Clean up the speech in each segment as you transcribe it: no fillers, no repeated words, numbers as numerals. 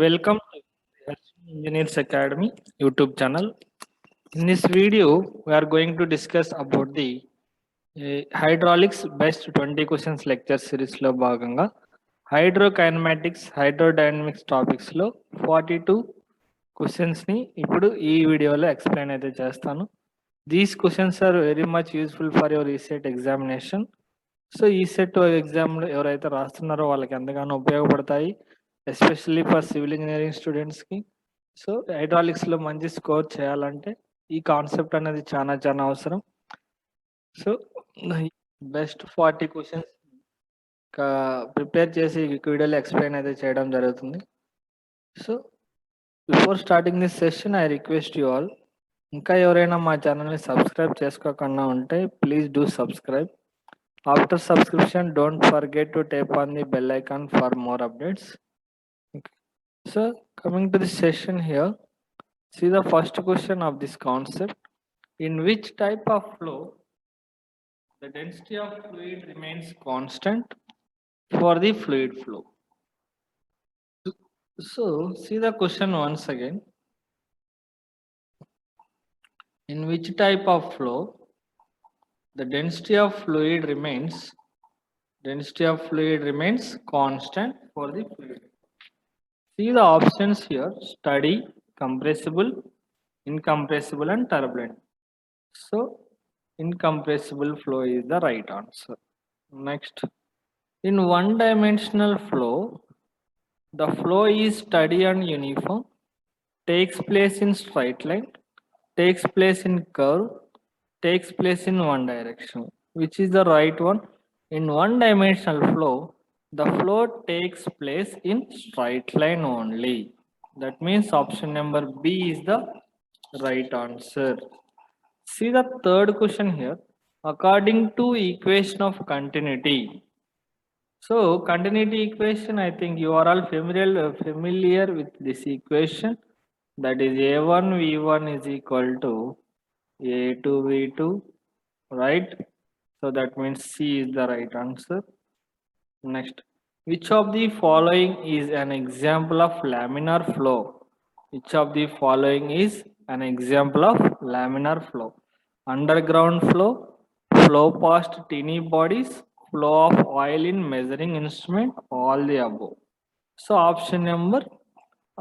Welcome to Harshman Engineers Academy YouTube channel. In this video, we are going to discuss about the hydraulics best 20 questions lecture series లో భాగంగా హైడ్రోకైనమాటిక్స్ hydrodynamics topics లో 42 questions ని ఇప్పుడు ఈ వీడియోలో explain అయితే చేస్తాను. These questions are very much useful for your ECET examination. So ECET exam ఎవరైతే రాస్తున్నారో వాళ్ళకి ఎంతగానో ఉపయోగపడతాయి, ఎస్పెషల్లీ ఫర్ సివిల్ ఇంజనీరింగ్ స్టూడెంట్స్కి. సో హైడ్రాలిక్స్లో మంచి స్కోర్ చేయాలంటే ఈ కాన్సెప్ట్ అనేది చాలా చాలా అవసరం. సో బెస్ట్ 40 క్వశ్చన్స్ ప్రిపేర్ చేసి వీడియోలో ఎక్స్ప్లెయిన్ అయితే చేయడం జరుగుతుంది. So before starting this session I request you all, ఇంకా ఎవరైనా మా ఛానల్ని సబ్స్క్రైబ్ చేసుకోకుండా ఉంటే please do subscribe. After subscription, don't forget to tap on the bell icon for more updates. Okay. So coming to the session here, see the first question of this concept. In which type of flow the density of fluid remains constant for the fluid flow? So see the question once again. In which type of flow the density of fluid remains constant for the fluid? See the options here: steady, compressible, incompressible, and turbulent. So incompressible flow is the right answer. Next, in one-dimensional flow, the flow is steady and uniform, takes place in straight line, takes place in curve, takes place in one direction. Which is the right one? In one-dimensional flow, the flow takes place in straight line only. That means option number B is the right answer. See the third question here. According to equation of continuity. So continuity equation, I think you are all familiar with this equation. That is A1 V1 is equal to A2 V2, right? So that means C is the right answer. Next, which of the following is an example of laminar flow? Which of the following is an example of laminar flow? Underground flow, flow past tiny bodies, flow of oil in measuring instrument, all the above. So option number,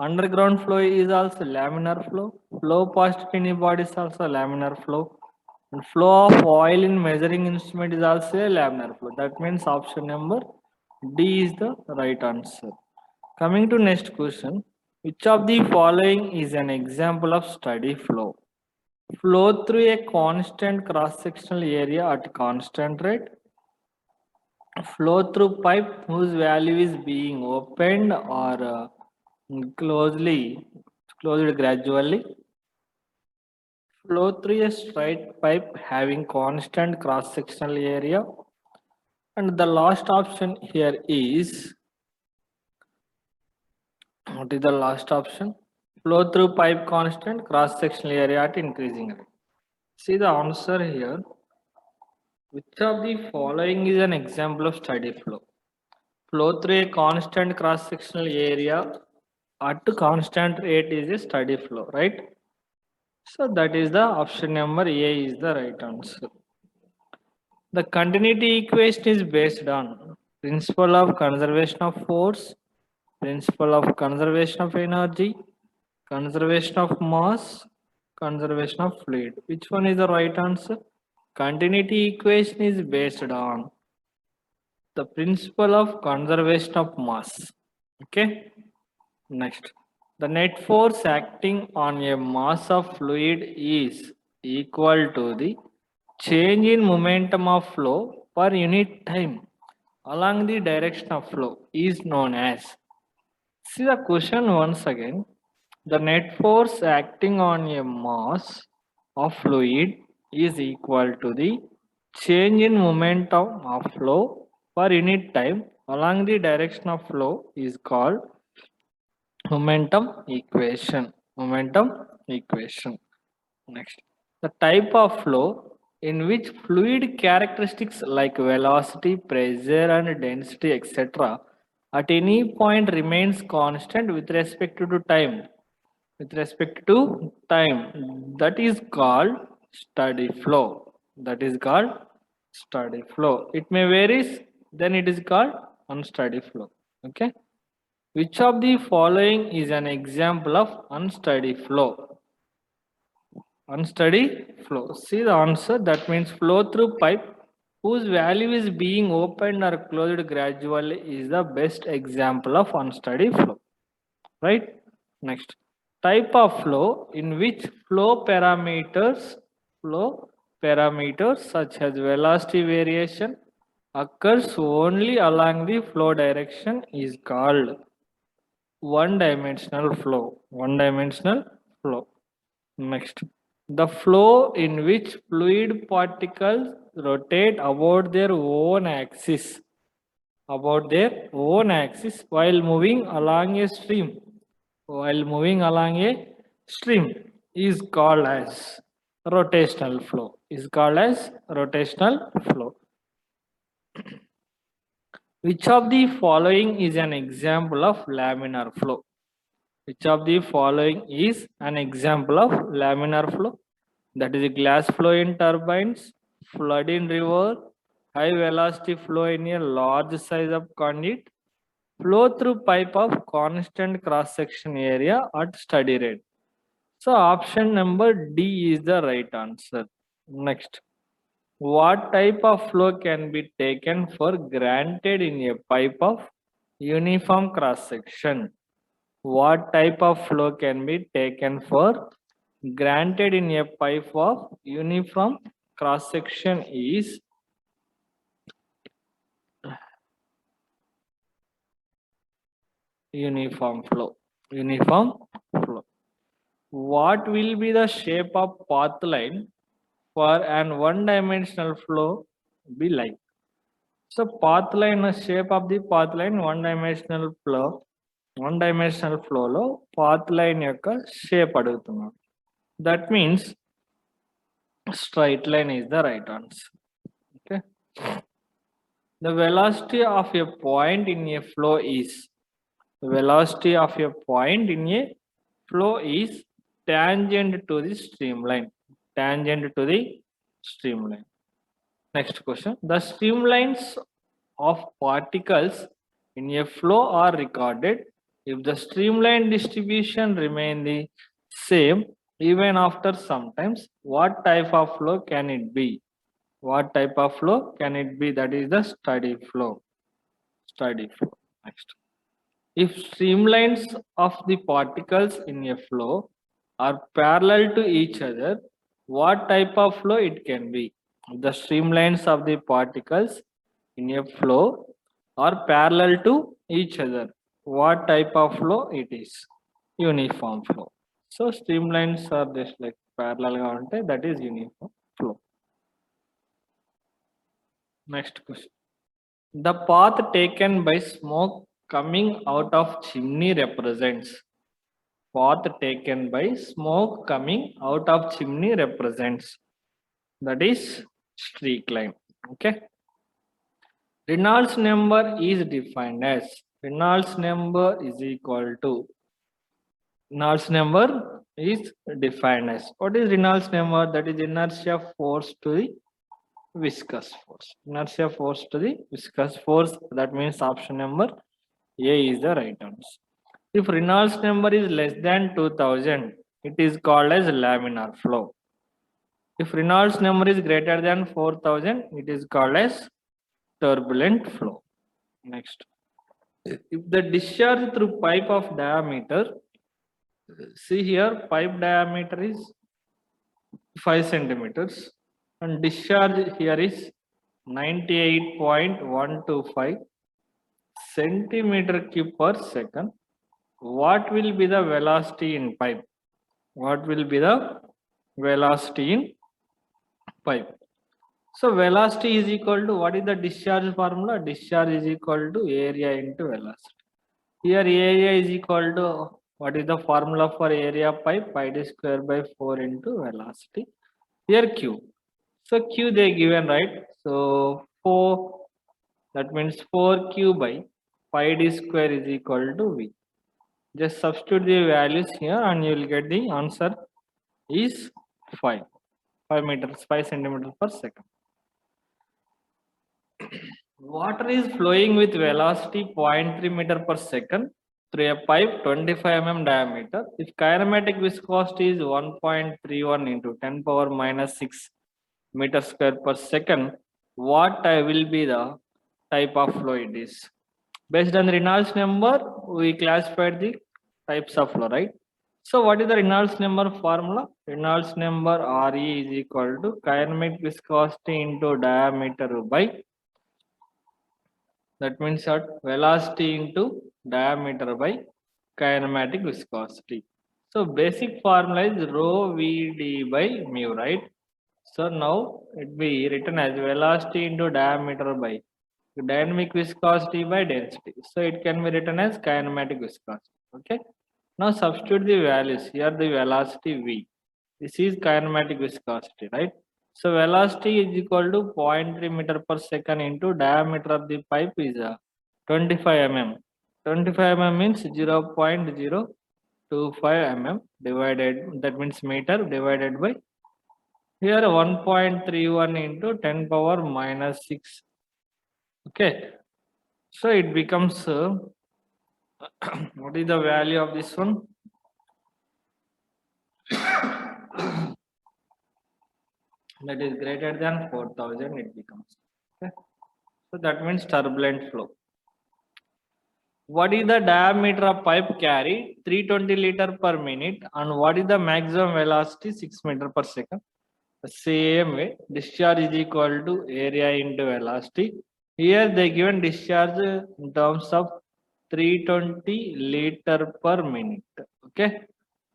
underground flow is also laminar flow, flow past tiny bodies also laminar flow, and flow of oil in measuring instrument is also a laminar flow. That means option number D is the right answer. Coming to next question, which of the following is an example of steady flow? Flow through a constant cross-sectional area at constant rate, flow through pipe whose value is being opened or closed gradually, flow through a straight pipe having constant cross-sectional area, and the last option here is, what is the last option? Flow through pipe constant cross-sectional area at increasing rate. See the answer here. Which of the following is an example of steady flow? Flow through a constant cross-sectional area at constant rate is a steady flow, right? So that is the option number A is the right answer. The continuity equation is based on principle of conservation of force, principle of conservation of energy, conservation of mass, conservation of fluid. Which one is the right answer? Continuity equation is based on the principle of conservation of mass. Okay. Next, the net force acting on a mass of fluid is equal to the change in momentum of flow per unit time along the direction of flow is known as. See the question once again. The net force acting on a mass of fluid is equal to the change in momentum of flow per unit time along the direction of flow is called momentum equation. Next, the type of flow in which fluid characteristics like velocity, pressure, and density, etc., at any point remains constant with respect to time. With respect to time, that is called steady flow. That is called steady flow. It may varies, then it is called unsteady flow. Okay. Which of the following is an example of unsteady flow? Unsteady flow. See the answer. That means flow through pipe whose value is being opened or closed gradually is the best example of unsteady flow. Right? Next. Type of flow in which flow parameters such as velocity variation occurs only along the flow direction is called one-dimensional flow. One-dimensional flow. Next, the flow in which fluid particles rotate about their own axis while moving along a stream. While moving along a stream is called as rotational flow. Is called as rotational flow. Which of the following is an example of laminar flow? Which of the following is an example of laminar flow? That is glass flow in turbines, flood in river, high velocity flow in a large size of conduit, flow through pipe of constant cross section area at steady rate. So option number D is the right answer. Next, what type of flow can be taken for granted in a pipe of uniform cross section? What type of flow can be taken for granted in a pipe of uniform cross section is uniform flow. Uniform flow. What will be the shape of path line for an one-dimensional flow be like? So path line, shape of the path line, one-dimensional flow లో path line యొక్క shape అడుగుతున్నాం. That means straight line is the right answer. Okay. The velocity of a point in a flow is tangent to the streamline. Tangent to the streamline. Next question. The streamlines of particles in a flow are recorded if the streamline distribution remain the same even after sometimes. What type of flow can it be? What type of flow can it be? That is the steady flow. Steady flow. Next. If streamlines of the particles in a flow are parallel to each other, what type of flow it can be? The streamlines of the particles in a flow are parallel to each other. What type of flow it is? Uniform flow. So streamlines are just like parallel, that is uniform flow. Next question. The path taken by smoke coming out of chimney represents. Path taken by smoke coming out of chimney represents. That is streak line. Okay. Reynolds number is defined as Reynolds number is equal to Reynolds number is defined as what is Reynolds number? That is inertia force to the viscous force. Inertia force to the viscous force. That means option number A is the right answer. If Reynolds number is less than 2000, it is called as laminar flow. If Reynolds number is greater than 4000, it is called as turbulent flow. Next. If the discharge through pipe of diameter, see here, pipe diameter is 5 centimeters and discharge here is 98.125 centimeter cube per second. What will be the velocity in pipe? What will be the velocity in pipe? So velocity is equal to what is the discharge formula? Discharge is equal to area into velocity. Here area is equal to what is the formula for area of pipe? Pi d square by 4 into velocity. Here Q. So Q they given, right? So 4, that means 4Q by Phi d square is equal to V. Just substitute the values here and you will get the answer is 5 meters, 5 centimeters per second. Water is flowing with velocity 0.3 meter per second through a pipe 25 mm diameter. If kinematic viscosity is 1.31 into 10 power minus 6 meter square per second, what will be the type of flow it is? Based on the Reynolds number, we classified the types of flow, right? So what is the Reynolds number formula? Reynolds number Re is equal to kinematic viscosity into diameter by, that means that velocity into diameter by kinematic viscosity. So basic formula is rho Vd by mu, right? So now it be written as velocity into diameter by dynamic viscosity by density. So it can be written as kinematic viscosity. Okay. Now substitute the values. Here the velocity V. This is kinematic viscosity, right? So velocity is equal to 0.3 meter per second into diameter of the pipe is 25 mm. 25 mm means 0.025 mm divided, that means meter divided by here 1.31 into 10 power minus 6. Okay. So it becomes what is the value of this one? That is greater than 4000 it becomes. Okay. So that means turbulent flow. What is the diameter of pipe carried? 320 liter per minute. And what is the maximum velocity? 6 meter per second. The same way, discharge is equal to area into velocity. Here they given discharge in terms of 320 liter per minute. Okay.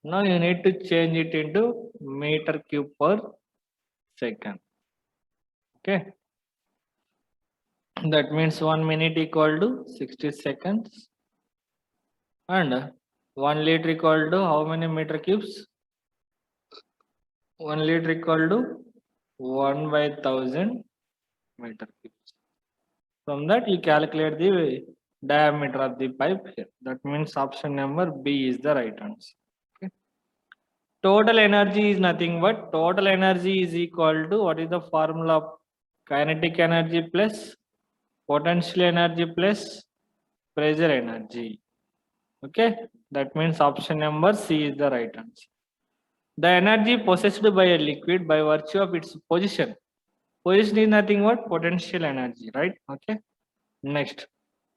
Now you need to change it into meter cube per second. Okay. That means 1 minute equal to 60 seconds. And 1 liter equal to how many meter cubes? 1 liter equal to 1 by 1000 meter cubes. From that you calculate the diameter of the pipe here. That means option number B is the right answer. Okay. Total energy is nothing but total energy is equal to what is the formula of kinetic energy plus potential energy plus pressure energy. Okay, that means option number C is the right answer. The energy possessed by a liquid by virtue of its position. Position is nothing but potential energy, right? Okay. Next,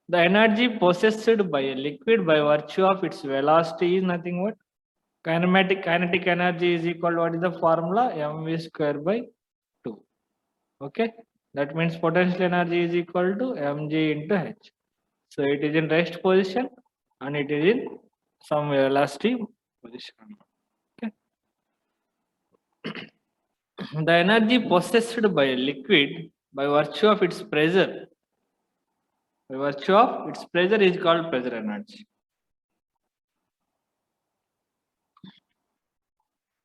the energy possessed by a liquid by virtue of its velocity is nothing but kinetic energy is equal to what is the formula? mv square by 2. Okay, that means potential energy is equal to mg into h. So it is in rest position and it is in some velocity position. Okay. The energy possessed by a liquid by virtue of its pressure, is called pressure energy.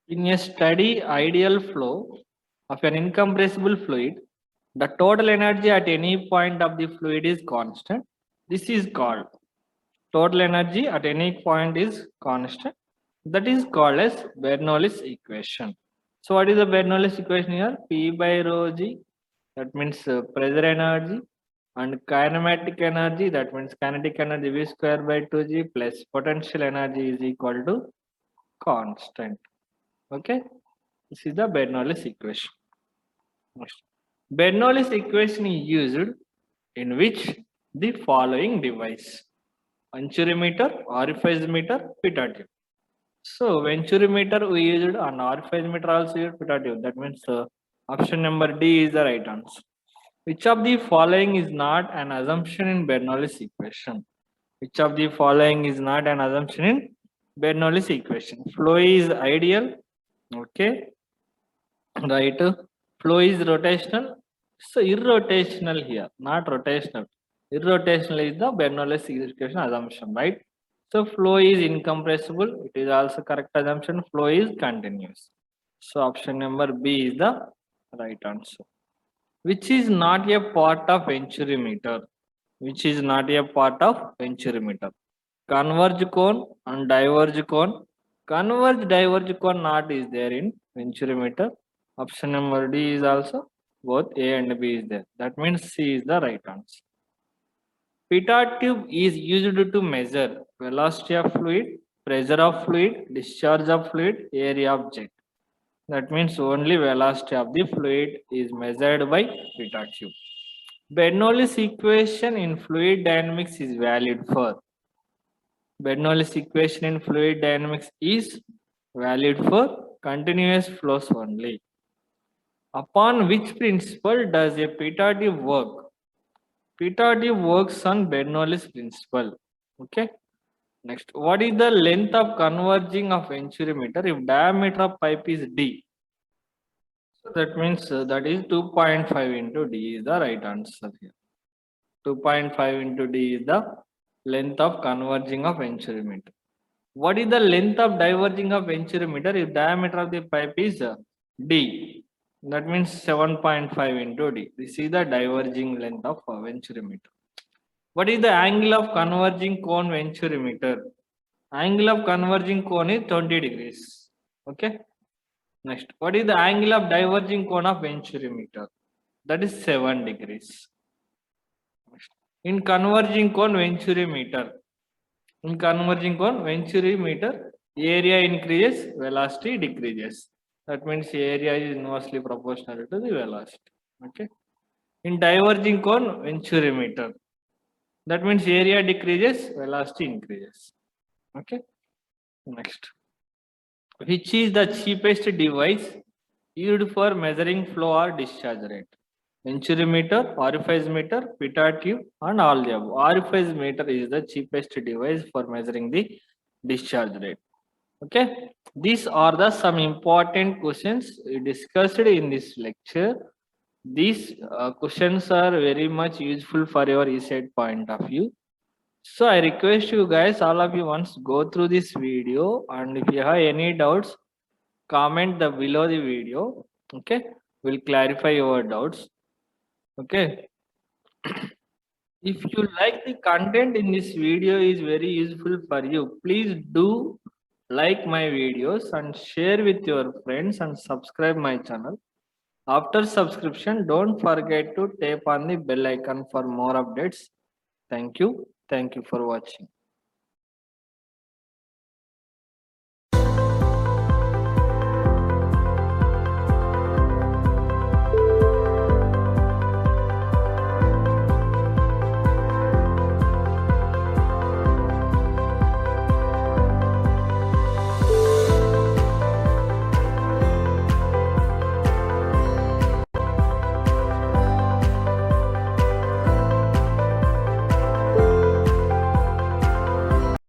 In a steady ideal flow of an incompressible fluid, the total energy at any point of the fluid is constant. This is called total energy at any point is constant. That is called as Bernoulli's equation. So what is the Bernoulli's equation here? P by rho g, that means pressure energy, and kinematic energy, that means kinetic energy V square by 2g plus potential energy is equal to constant. Okay, this is the Bernoulli's equation. Bernoulli's equation is used in which the following device: venturimeter, orifice meter, pitot tube. So venturimeter we used and orifice meter also used, pitot tube. That means option number D is the right answer. Which of the following is not an assumption in Bernoulli's equation? Which of the following is not an assumption in Bernoulli's equation? Flow is ideal. Okay. Right. Flow is rotational. So irrotational here, not rotational. Irrotational is the Bernoulli's equation assumption, right? So flow is incompressible. It is also correct assumption. Flow is continuous. So option number B is the right answer. Which is not a part of venturimeter? which is not a part of venturimeter. Converge cone and diverge cone. Converge diverge cone not is there in venturimeter. Option number D is also both A and B is there. That means C is the right answer. Pitot tube is used to measure velocity of fluid, pressure of fluid, discharge of fluid, area of jet. That means only velocity of the fluid is measured by pitot tube. Bernoulli's equation in fluid dynamics is valid for. Bernoulli's equation in fluid dynamics is valid for continuous flows only. Upon which principle does a pitot tube work? Pitot tube works on Bernoulli's principle. Okay. Next, what is the length of converging of venturimeter if diameter of pipe is D? So that means that is 2.5 into D is the right answer here. 2.5 into D is the length of converging of venturimeter. What is the length of diverging of venturimeter if diameter of the pipe is D? That means 7.5 into D. This is the diverging length of venturimeter. What is the angle of converging cone venturimeter? Angle of converging cone is 20 degrees. Okay. Next, what is the angle of diverging cone of venturimeter? That is 7 degrees. Next, in converging cone venturimeter, area increases, velocity decreases. That means area is inversely proportional to the velocity. Okay. In diverging cone venturimeter, that means area decreases, velocity increases. Okay. Next, which is the cheapest device used for measuring flow or discharge rate? Venturimeter, orifice meter, pitot tube, and all the above. Orifice meter is the cheapest device for measuring the discharge rate. Okay, these are the some important questions we discussed in this lecture. These questions are very much useful for your ESET point of view. So I request you guys, all of you, once go through this video, and if you have any doubts, comment the below the video. Okay, we'll clarify your doubts. Okay. If you like the content in this video is very useful for you, please do like my videos and share with your friends and subscribe my channel. After subscription, don't forget to tap on the bell icon for more updates. Thank you. Thank you for watching.